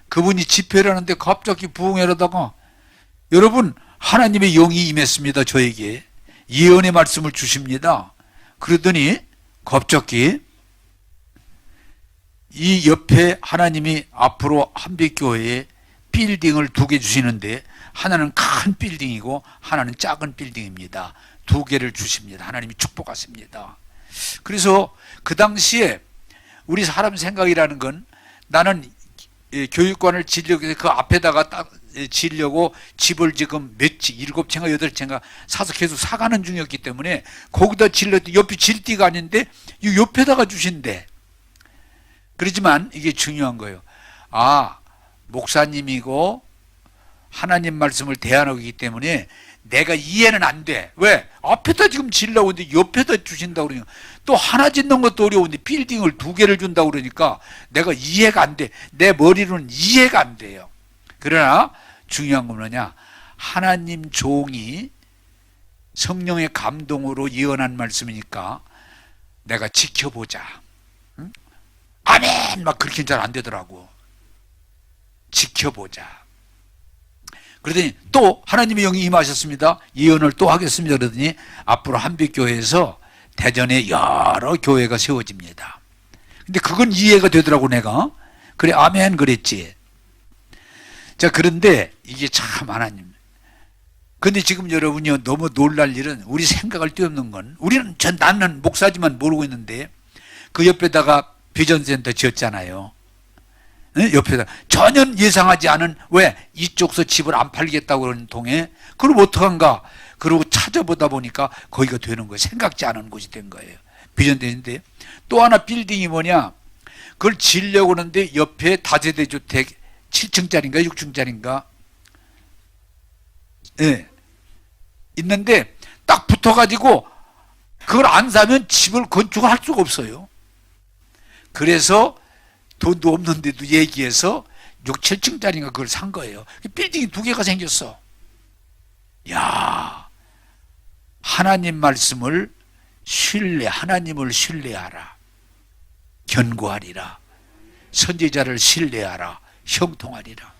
그분이 집회를 하는데 갑자기 부흥회로다가, 여러분 하나님의 영이 임했습니다. 저에게 예언의 말씀을 주십니다. 그러더니 갑자기 이 옆에 하나님이 앞으로 한빛교회에 빌딩을 2개 주시는데, 하나는 큰 빌딩이고 하나는 작은 빌딩입니다. 2개를 주십니다. 하나님이 축복하십니다. 그래서 그 당시에 우리 사람 생각이라는 건, 나는 교육관을 지려고 해서 그 앞에다가 딱 지려고 집을 지금 일곱 채인가 여덟 채인가 사서 계속 사가는 중이었기 때문에 거기다 질렀더니 옆이 질띠가 아닌데 이 옆에다가 주신대. 그렇지만 이게 중요한 거예요. 아, 목사님이고 하나님 말씀을 대안하기 때문에 내가 이해는 안 돼. 왜? 앞에다 지금 질려고 하는데 옆에다 주신다고 그러니까 또 하나 짓는 것도 어려운데 빌딩을 두 개를 준다고 그러니까 내가 이해가 안 돼. 내 머리로는 이해가 안 돼요. 그러나 중요한 건 뭐냐? 하나님 종이 성령의 감동으로 예언한 말씀이니까 내가 지켜보자. 응? 아멘! 막 그렇게 잘 안 되더라고. 지켜보자. 그러더니 또 하나님의 영이 임하셨습니다. 예언을 또 하겠습니다. 그러더니 앞으로 한빛교회에서 대전에 여러 교회가 세워집니다. 근데 그건 이해가 되더라고 내가. 그래 아멘 그랬지. 자 그런데 이게 참 하나님. 근데 지금 여러분이 너무 놀랄 일은 우리 생각을 뛰어넘는 건 나는 목사지만 모르고 있는데 그 옆에다가 비전센터 지었잖아요. 옆에다 전혀 예상하지 않은 왜 이쪽서 집을 안 팔겠다고 그러는 통에 그럼 어떡한가 그러고 찾아보다 보니까 거기가 되는 거예요. 생각지 않은 곳이 된 거예요. 비전되는데 또 하나 빌딩이 뭐냐 그걸 지으려고 하는데 옆에 다세대 주택 7층짜리인가 6층짜리인가 네. 있는데 딱 붙어가지고 그걸 안 사면 집을 건축을 할 수가 없어요. 그래서 돈도 없는데도 얘기해서 6, 7층짜리인가 그걸 산 거예요. 빌딩이 두 개가 생겼어. 야, 하나님 말씀을 하나님을 신뢰하라. 견고하리라. 선지자를 신뢰하라. 형통하리라.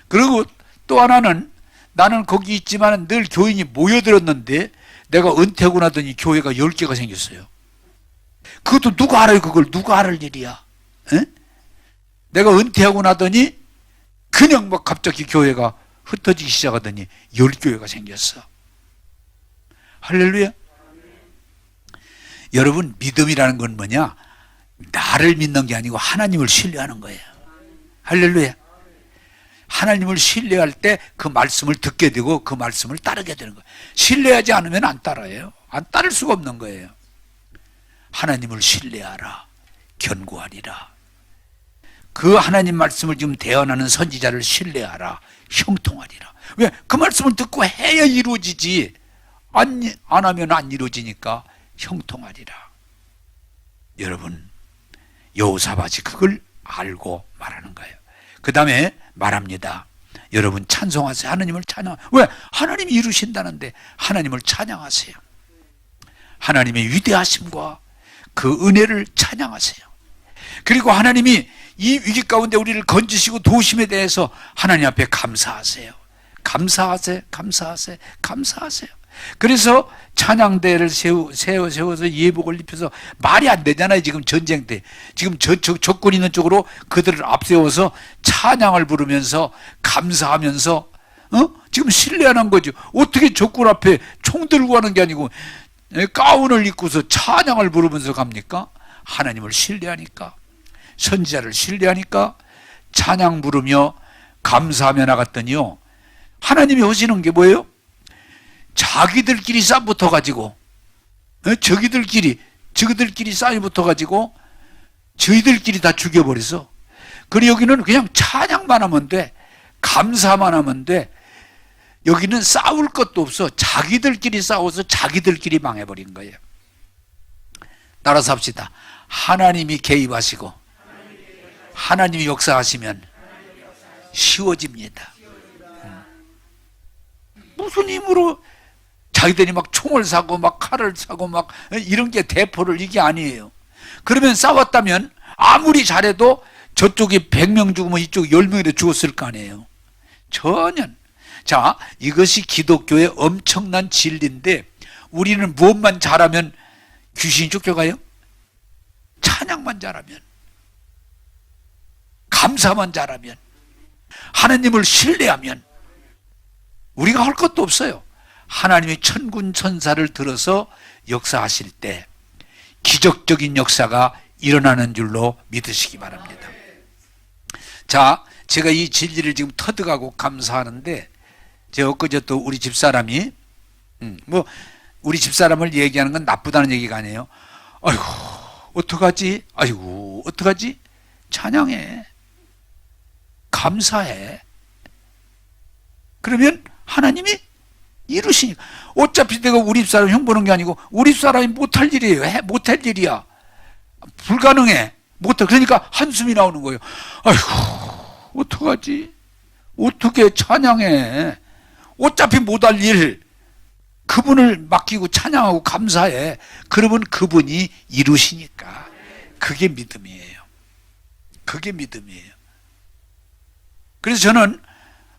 그리고 또 하나는 나는 거기 있지만 늘 교인이 모여들었는데 내가 은퇴하고 나더니 교회가 10개가 생겼어요. 그것도 누가 알아요? 그걸 누가 알을 일이야? 에? 내가 은퇴하고 나더니 그냥 막 갑자기 교회가 흩어지기 시작하더니 10교회가 생겼어. 할렐루야. 여러분 믿음이라는 건 뭐냐? 나를 믿는 게 아니고 하나님을 신뢰하는 거예요. 할렐루야. 하나님을 신뢰할 때 그 말씀을 듣게 되고 그 말씀을 따르게 되는 거예요. 신뢰하지 않으면 안 따라요. 안 따를 수가 없는 거예요. 하나님을 신뢰하라. 견고하리라. 그 하나님 말씀을 지금 대언하는 선지자를 신뢰하라. 형통하리라. 왜? 그 말씀을 듣고 해야 이루어지지. 안 하면 안 이루어지니까 형통하리라. 여러분 여호사밧이 그걸 알고 말하는 거예요. 그 다음에 말합니다. 여러분 찬송하세요. 하나님을 찬양. 왜? 하나님이 이루신다는데 하나님을 찬양하세요. 하나님의 위대하심과 그 은혜를 찬양하세요. 그리고 하나님이 이 위기 가운데 우리를 건지시고 도우심에 대해서 하나님 앞에 감사하세요. 감사하세요. 감사하세요. 감사하세요. 그래서 찬양대를 세워서 예복을 입혀서 말이 안 되잖아요. 지금 전쟁 때. 지금 적군 있는 쪽으로 그들을 앞세워서 찬양을 부르면서 감사하면서 지금 신뢰하는 거죠. 어떻게 적군 앞에 총 들고 가는 게 아니고 가운을 입고서 찬양을 부르면서 갑니까? 하나님을 신뢰하니까. 선지자를 신뢰하니까 찬양 부르며 감사하며 나갔더니요. 하나님이 하시는 게 뭐예요? 자기들끼리 싸붙어 가지고 저기들끼리 싸이 붙어 가지고 저희들끼리 다 죽여버려서 그리고 여기는 그냥 찬양만 하면 돼. 감사만 하면 돼. 여기는 싸울 것도 없어. 자기들끼리 싸워서 자기들끼리 망해버린 거예요. 따라서 합시다. 하나님이 개입하시고 하나님이 역사하시면 쉬워집니다. 무슨 힘으로 자기들이 막 총을 사고 막 칼을 사고 막 이런 게 대포를 이게 아니에요. 그러면 싸웠다면 아무리 잘해도 저쪽이 100명 죽으면 이쪽이 10명이라도 죽었을 거 아니에요. 전혀. 자, 이것이 기독교의 엄청난 진리인데 우리는 무엇만 잘하면 귀신이 쫓겨가요? 찬양만 잘하면, 감사만 잘하면, 하나님을 신뢰하면 우리가 할 것도 없어요. 하나님의 천군 천사를 들어서 역사하실 때 기적적인 역사가 일어나는 줄로 믿으시기 바랍니다. 자, 제가 이 진리를 지금 터득하고 감사하는데, 제가 엊그제 또 우리 집사람이, 뭐, 우리 집사람을 얘기하는 건 나쁘다는 얘기가 아니에요. 아이고, 어떡하지? 아이고, 어떡하지? 찬양해. 감사해. 그러면 하나님이 이루시니까. 어차피 내가 우리 집사람 흉보는 게 아니고 우리 집사람이 못할 일이에요. 못할 일이야. 불가능해. 못해. 그러니까 한숨이 나오는 거예요. 아이고, 어떡하지? 어떻게 찬양해? 어차피 못할 일 그분을 맡기고 찬양하고 감사해. 그러면 그분이 이루시니까. 그게 믿음이에요. 그게 믿음이에요. 그래서 저는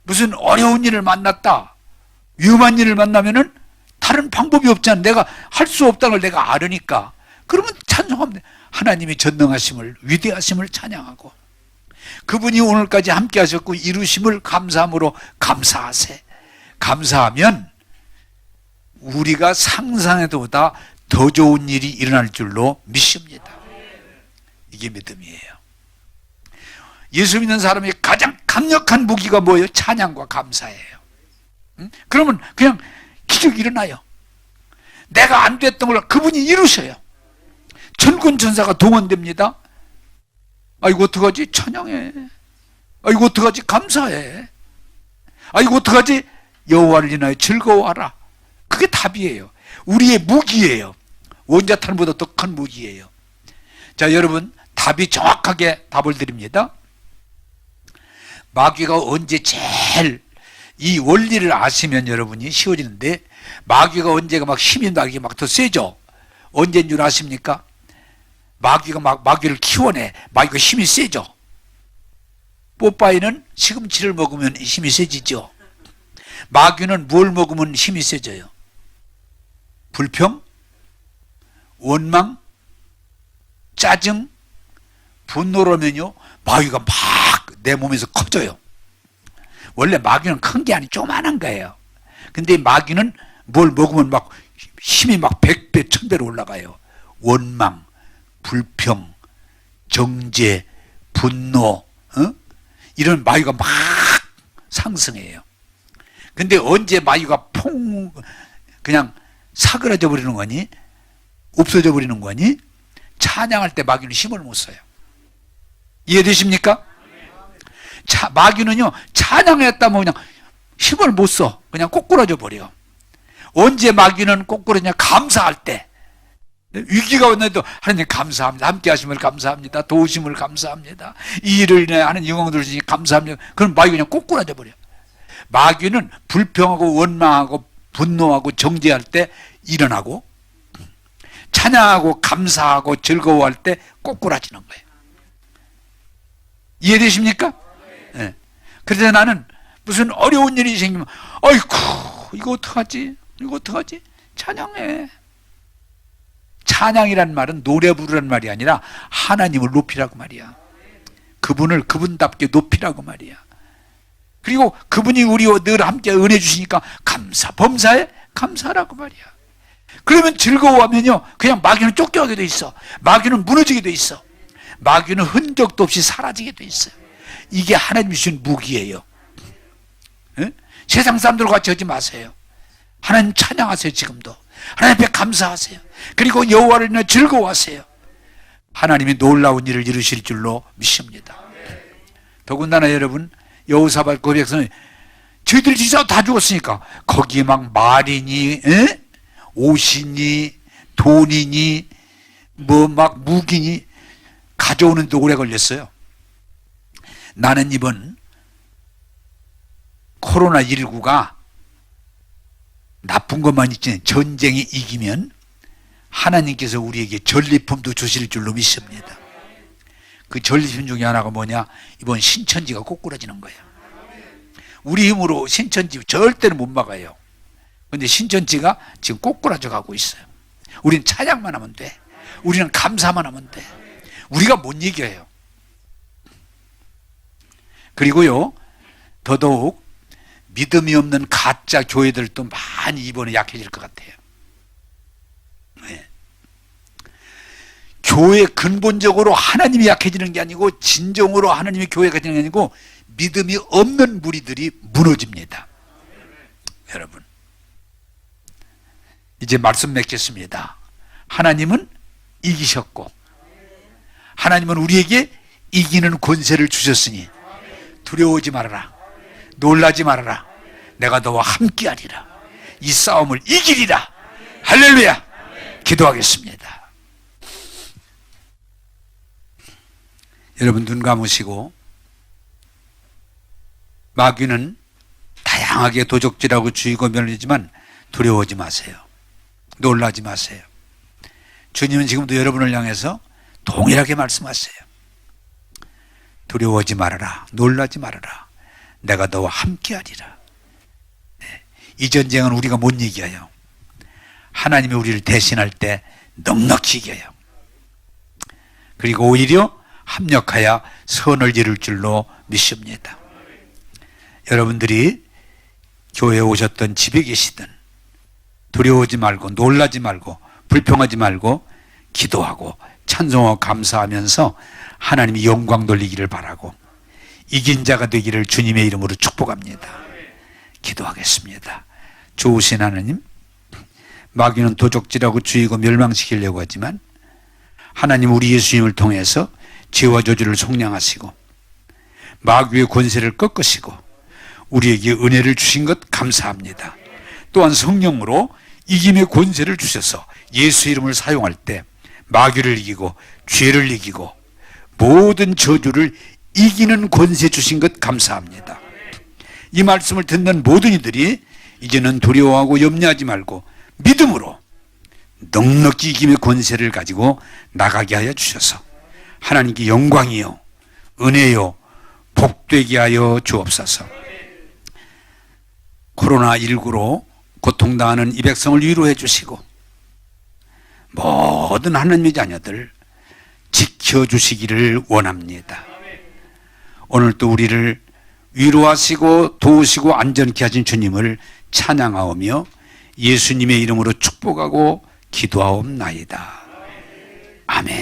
무슨 어려운 일을 만났다, 위험한 일을 만나면은 다른 방법이 없잖아. 내가 할 수 없다는 걸 내가 알으니까. 그러면 찬송하면 돼. 하나님의 전능하심을, 위대하심을 찬양하고, 그분이 오늘까지 함께 하셨고 이루심을 감사함으로 감사하세. 감사하면 우리가 상상해도 보다 더 좋은 일이 일어날 줄로 믿습니다. 이게 믿음이에요. 예수 믿는 사람의 가장 강력한 무기가 뭐예요? 찬양과 감사예요. 그러면 그냥 기적이 일어나요. 내가 안 됐던 걸 그분이 이루셔요. 천군 천사가 동원됩니다. 아이고, 어떡하지? 찬양해. 아이고, 어떡하지? 감사해. 아이고, 어떡하지? 여호와를 인하여 즐거워하라. 그게 답이에요. 우리의 무기예요. 원자탄보다 더 큰 무기예요. 자, 여러분, 답이 정확하게 답을 드립니다. 마귀가 언제 제일 이 원리를 아시면 여러분이 쉬워지는데, 마귀가 언제가 막 힘이 나게 막 더 세죠? 언제인 줄 아십니까? 마귀가 막 마귀를 키워내. 마귀가 힘이 세죠? 뽀빠이는 시금치를 먹으면 힘이 세지죠? 마귀는 뭘 먹으면 힘이 세져요? 불평, 원망, 짜증, 분노라면요, 마귀가 막 내 몸에서 커져요. 원래 마귀는 큰 게 아니고 조그만한 거예요. 근데 마귀는 뭘 먹으면 막 힘이 막 100배, 1000배로 올라가요. 원망, 불평, 정죄, 분노, 이런 마귀가 막 상승해요. 근데 언제 마귀가 그냥 사그라져 버리는 거니? 없어져 버리는 거니? 찬양할 때 마귀는 힘을 못 써요. 이해되십니까? 마귀는요, 찬양했다면 그냥 힘을 못 써. 그냥 꼬꾸라져 버려. 언제 마귀는 꼬꾸라지냐? 감사할 때. 위기가 왔는데도 하나님 감사합니다. 함께 하심을 감사합니다. 도우심을 감사합니다. 이 일을 인해 하나님 영광 돌리시니 감사합니다. 그럼 마귀가 그냥 꼬꾸라져 버려. 마귀는 불평하고 원망하고 분노하고 정죄할 때 일어나고, 찬양하고 감사하고 즐거워할 때 꼬꾸라지는 거예요. 이해되십니까? 네. 그래서 나는 무슨 어려운 일이 생기면, 아이쿠, 이거 어떡하지? 이거 어떡하지? 찬양해. 찬양이란 말은 노래 부르란 말이 아니라 하나님을 높이라고 말이야. 그분을 그분답게 높이라고 말이야. 그리고 그분이 우리와 늘 함께 은혜 주시니까 범사에 감사하라고 말이야. 그러면 즐거워하면요, 그냥 마귀는 쫓겨가게 돼 있어. 마귀는 무너지게 돼 있어. 마귀는 흔적도 없이 사라지게 돼 있어요. 이게 하나님이 주신 무기예요. 에? 세상 사람들과 같이 하지 마세요. 하나님 찬양하세요. 지금도 하나님 앞에 감사하세요. 그리고 여호와를 인해 즐거워하세요. 하나님이 놀라운 일을 이루실 줄로 믿습니다. 더군다나 여러분, 여호사밧 그 백성은 저희들 진짜 다 죽었으니까 거기에 막 말이니, 옷이니, 돈이니, 뭐 막 무기니 가져오는데 오래 걸렸어요. 나는 이번 코로나19가 나쁜 것만 있지, 전쟁이 이기면 하나님께서 우리에게 전리품도 주실 줄로 믿습니다. 그 전리품 중에 하나가 뭐냐? 이번 신천지가 꼬꾸라지는 거예요. 우리 힘으로 신천지 절대로 못 막아요. 근데 신천지가 지금 꼬꾸라져 가고 있어요. 우리는 찬양만 하면 돼. 우리는 감사만 하면 돼. 우리가 못 이겨요. 그리고요, 더더욱 믿음이 없는 가짜 교회들도 많이 이번에 약해질 것 같아요. 네. 교회 근본적으로 하나님이 약해지는 게 아니고, 진정으로 하나님의 교회가 되는 게 아니고 믿음이 없는 무리들이 무너집니다. 여러분, 이제 말씀 맺겠습니다. 하나님은 이기셨고 하나님은 우리에게 이기는 권세를 주셨으니 두려워하지 말아라. 놀라지 말아라. 내가 너와 함께하리라. 이 싸움을 이기리라. 할렐루야. 기도하겠습니다. 여러분, 눈 감으시고, 마귀는 다양하게 도적질하고 죽이고 멸리지만 두려워하지 마세요. 놀라지 마세요. 주님은 지금도 여러분을 향해서 동일하게 말씀하세요. 두려워하지 말아라. 놀라지 말아라. 내가 너와 함께하리라. 네. 이 전쟁은 우리가 못 이겨요. 하나님이 우리를 대신할 때 넉넉히 이겨요. 그리고 오히려 합력하여 선을 이룰 줄로 믿습니다. 여러분들이 교회에 오셨던 집에 계시든 두려워하지 말고 놀라지 말고 불평하지 말고 기도하고 찬송하고 감사하면서 하나님이 영광 돌리기를 바라고 이긴 자가 되기를 주님의 이름으로 축복합니다. 기도하겠습니다. 좋으신 하나님, 마귀는 도적질하고 죽이고 멸망시키려고 하지만 하나님 우리 예수님을 통해서 죄와 저주를 속량하시고 마귀의 권세를 꺾으시고 우리에게 은혜를 주신 것 감사합니다. 또한 성령으로 이김의 권세를 주셔서 예수 이름을 사용할 때 마귀를 이기고 죄를 이기고 모든 저주를 이기는 권세 주신 것 감사합니다. 이 말씀을 듣는 모든 이들이 이제는 두려워하고 염려하지 말고 믿음으로 넉넉히 이김의 권세를 가지고 나가게 하여 주셔서 하나님께 영광이요 은혜요 복되게 하여 주옵소서. 코로나19로 고통당하는 이 백성을 위로해 주시고 모든 하나님의 자녀들 지켜주시기를 원합니다. 오늘 또 우리를 위로하시고 도우시고 안전케 하신 주님을 찬양하오며 예수님의 이름으로 축복하고 기도하옵나이다. 아멘.